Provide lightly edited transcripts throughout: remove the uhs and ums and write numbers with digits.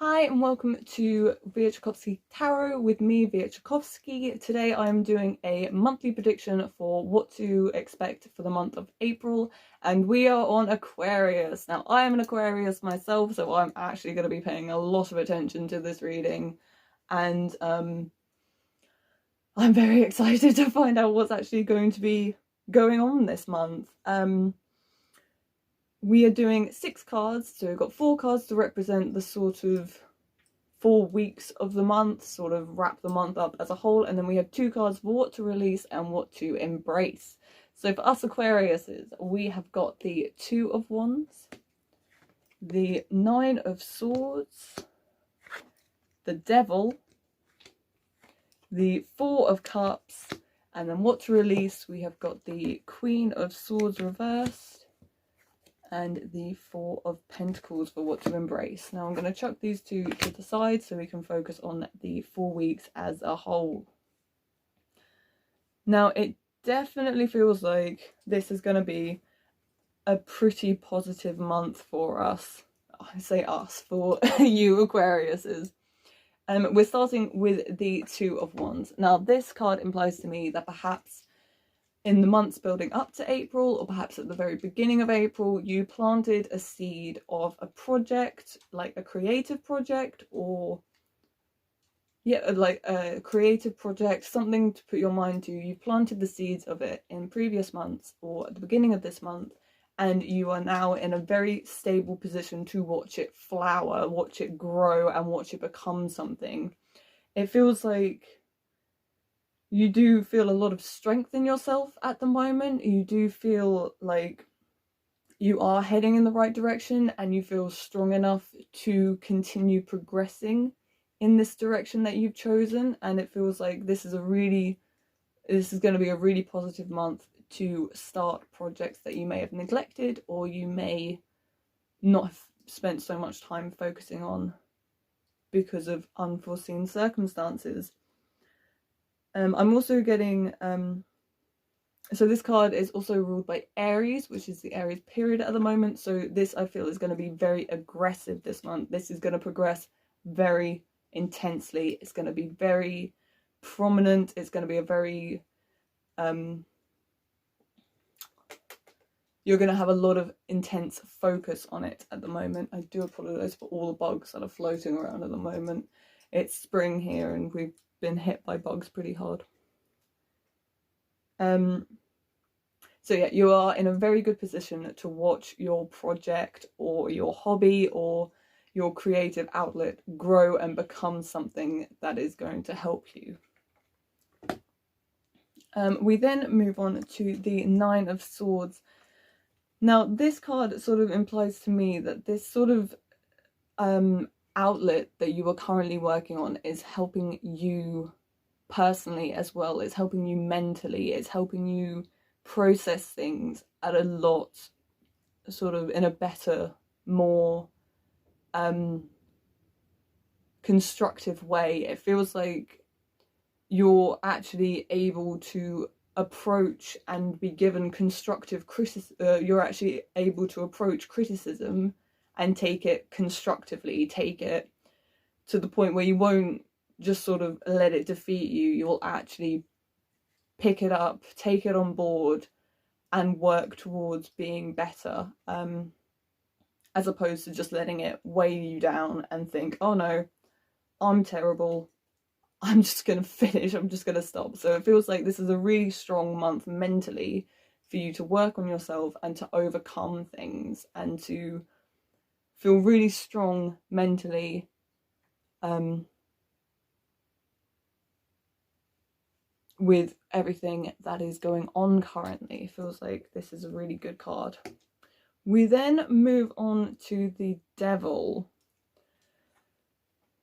Hi and welcome to Via Tarot with me, Via. Today I am doing a monthly prediction for what to expect for the month of April, and we are on Aquarius. Now I am an Aquarius myself, so I'm actually going to be paying a lot of attention to this reading, and I'm very excited to find out what's actually going to be going on this month. We are doing 6 cards, so we've got 4 cards to represent the sort of 4 weeks of the month, sort of wrap the month up as a whole, and then we have 2 cards for what to release and what to embrace. So for us Aquariuses, we have got the 2 of Wands, the 9 of Swords, the Devil, the 4 of Cups, and then what to release, we have got the Queen of Swords reversed, and the 4 of Pentacles for what to embrace. Now I'm going to chuck these two to the side so we can focus on the 4 weeks as a whole. Now it definitely feels like this is going to be a pretty positive month for us. I say us, for you Aquariuses. We're starting with the 2 of Wands. Now this card implies to me that perhaps in the months building up to April, or perhaps at the very beginning of April, you planted a seed of a project, like a creative project, or like a creative project, something to put your mind to. You planted the seeds of it in previous months or at the beginning of this month, and you are now in a very stable position to watch it flower, watch it grow, and watch it become something. It feels like you do feel a lot of strength in yourself at the moment. You do feel like you are heading in the right direction, and you feel strong enough to continue progressing in this direction that you've chosen. And it feels like this is going to be a really positive month to start projects that you may have neglected, or you may not have spent so much time focusing on because of unforeseen circumstances. I'm also getting, so this card is also ruled by Aries, which is the Aries period at the moment. So this, I feel, is going to be very aggressive this month. This is going to progress very intensely. It's going to be very prominent. It's going to be a very, you're going to have a lot of intense focus on it at the moment. I do apologize for all the bugs that are floating around at the moment. It's spring here and we've been hit by bugs pretty hard. So yeah, you are in a very good position to watch your project or your hobby or your creative outlet grow and become something that is going to help you. We then move on to the 9 of Swords. Now this card sort of implies to me that this sort of outlet that you are currently working on is helping you personally as well. It's helping you mentally. It's helping you process things at a lot, sort of in a better, more constructive way. It feels like you're actually able to approach and be given constructive criticism. You're actually able to approach criticism and take it constructively, take it to the point where you won't just sort of let it defeat you. You'll actually pick it up, take it on board, and work towards being better, as opposed to just letting it weigh you down and think, oh no, I'm terrible, I'm just going to finish, I'm just going to stop. So it feels like this is a really strong month mentally for you to work on yourself and to overcome things and to feel really strong mentally, with everything that is going on currently. It feels like this is a really good card. We then move on to the Devil,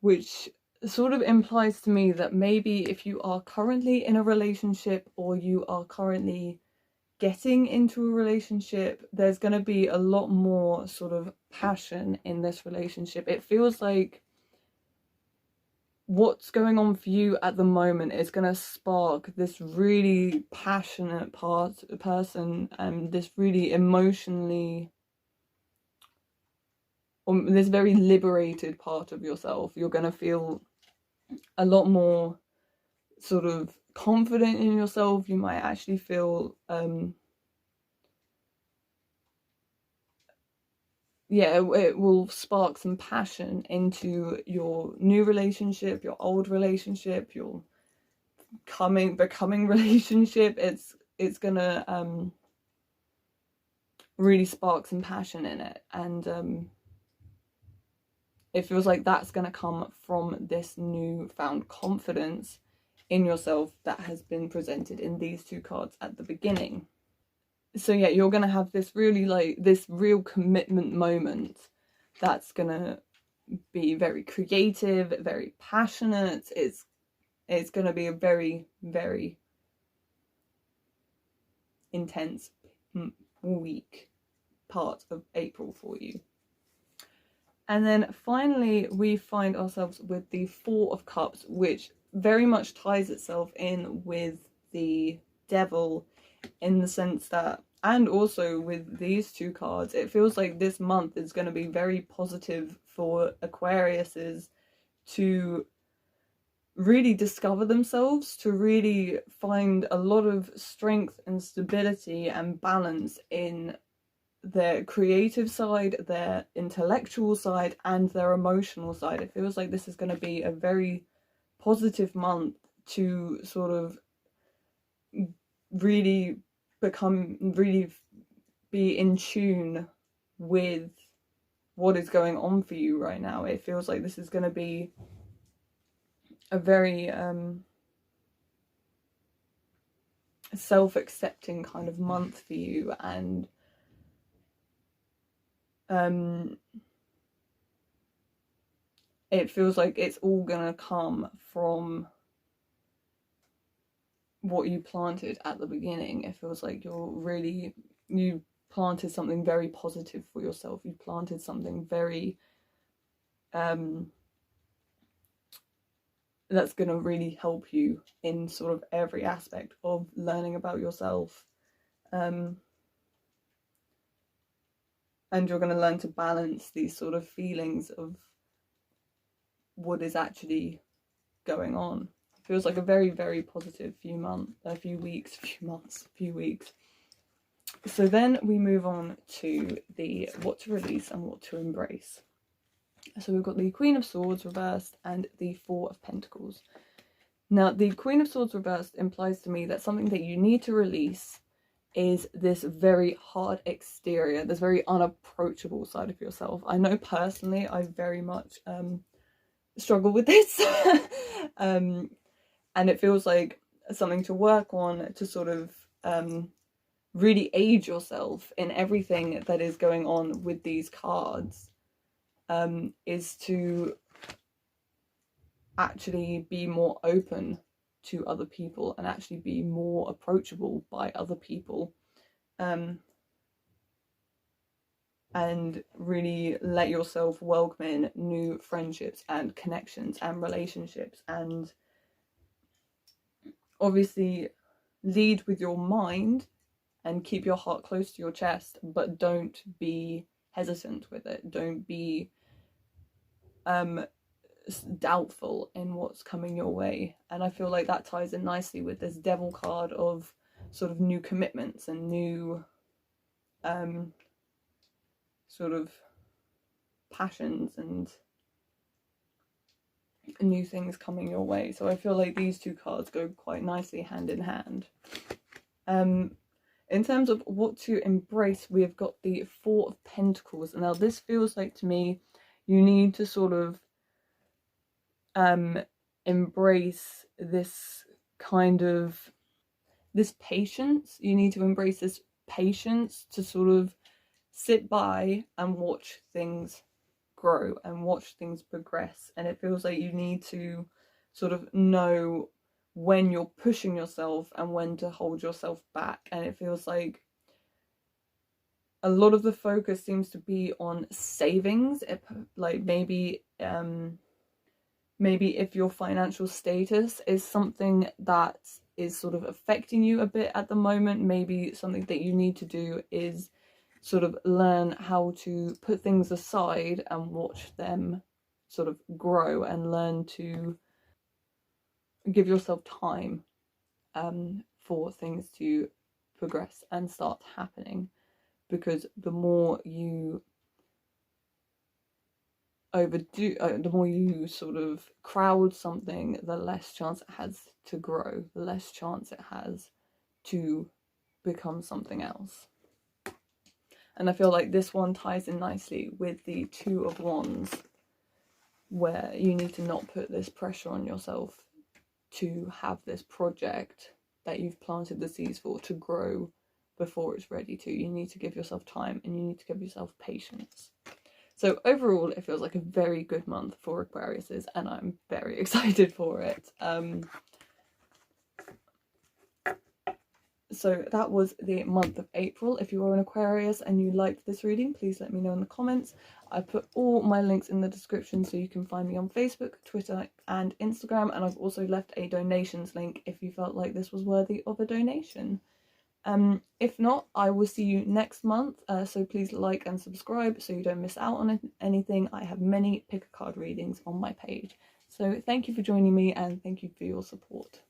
which sort of implies to me that maybe if you are currently in a relationship or you are currently getting into a relationship, there's going to be a lot more sort of passion in this relationship. It feels like what's going on for you at the moment is going to spark this really passionate person and this really emotionally this very liberated part of yourself. You're going to feel a lot more sort of confident in yourself. You might actually feel it will spark some passion into your new relationship, your old relationship, your becoming relationship. It's gonna really spark some passion in it, and it feels like that's gonna come from this newfound confidence in yourself that has been presented in these two cards at the beginning. So yeah, you're gonna have this really this real commitment moment that's gonna be very creative, very passionate. It's gonna be a very, very intense week, part of April for you. And then finally we find ourselves with the Four of Cups, which very much ties itself in with the Devil, in the sense that, and also with these two cards, it feels like this month is going to be very positive for Aquariuses to really discover themselves, to really find a lot of strength and stability and balance in their creative side, their intellectual side, and their emotional side. It feels like this is going to be a very positive month to sort of really be in tune with what is going on for you right now. It feels like this is going to be a very self-accepting kind of month for you, and it feels like it's all gonna come from what you planted at the beginning. It feels like you planted something very positive for yourself. You planted something very that's going to really help you in sort of every aspect of learning about yourself, and you're going to learn to balance these sort of feelings of what is actually going on. It feels like a very, very positive few weeks. So then we move on to the what to release and what to embrace. So we've got the Queen of Swords reversed and the Four of Pentacles. Now, the Queen of Swords reversed implies to me that something that you need to release is this very hard exterior, this very unapproachable side of yourself. I know personally I very much struggle with this. And it feels like something to work on, to sort of really aid yourself in everything that is going on with these cards, is to actually be more open to other people and actually be more approachable by other people, and really let yourself welcome in new friendships and connections and relationships, and obviously lead with your mind and keep your heart close to your chest, but don't be hesitant with it. Don't be doubtful in what's coming your way. And I feel like that ties in nicely with this Devil card of sort of new commitments and new sort of passions and new things coming your way. So I feel like these two cards go quite nicely hand in hand. In terms of what to embrace, we have got the Four of Pentacles. Now this feels like to me you need to sort of embrace this kind of this patience. You need to embrace this patience to sort of sit by and watch things grow and watch things progress. And it feels like you need to sort of know when you're pushing yourself and when to hold yourself back. And it feels like a lot of the focus seems to be on savings. Like maybe if your financial status is something that is sort of affecting you a bit at the moment, maybe something that you need to do is sort of learn how to put things aside and watch them sort of grow, and learn to give yourself time for things to progress and start happening. Because the more you overdo, the more you sort of crowd something, the less chance it has to grow, the less chance it has to become something else. And I feel like this one ties in nicely with the Two of Wands, where you need to not put this pressure on yourself to have this project that you've planted the seeds for to grow before it's ready to. You need to give yourself time, and you need to give yourself patience. So overall, it feels like a very good month for Aquariuses, and I'm very excited for it. So that was the month of April. If you are an Aquarius and you liked this reading, please let me know in the comments. I put all my links in the description so you can find me on Facebook, Twitter and Instagram, and I've also left a donations link if you felt like this was worthy of a donation. If not, I will see you next month, so please like and subscribe so you don't miss out on anything. I have many pick a card readings on my page. So thank you for joining me, and thank you for your support.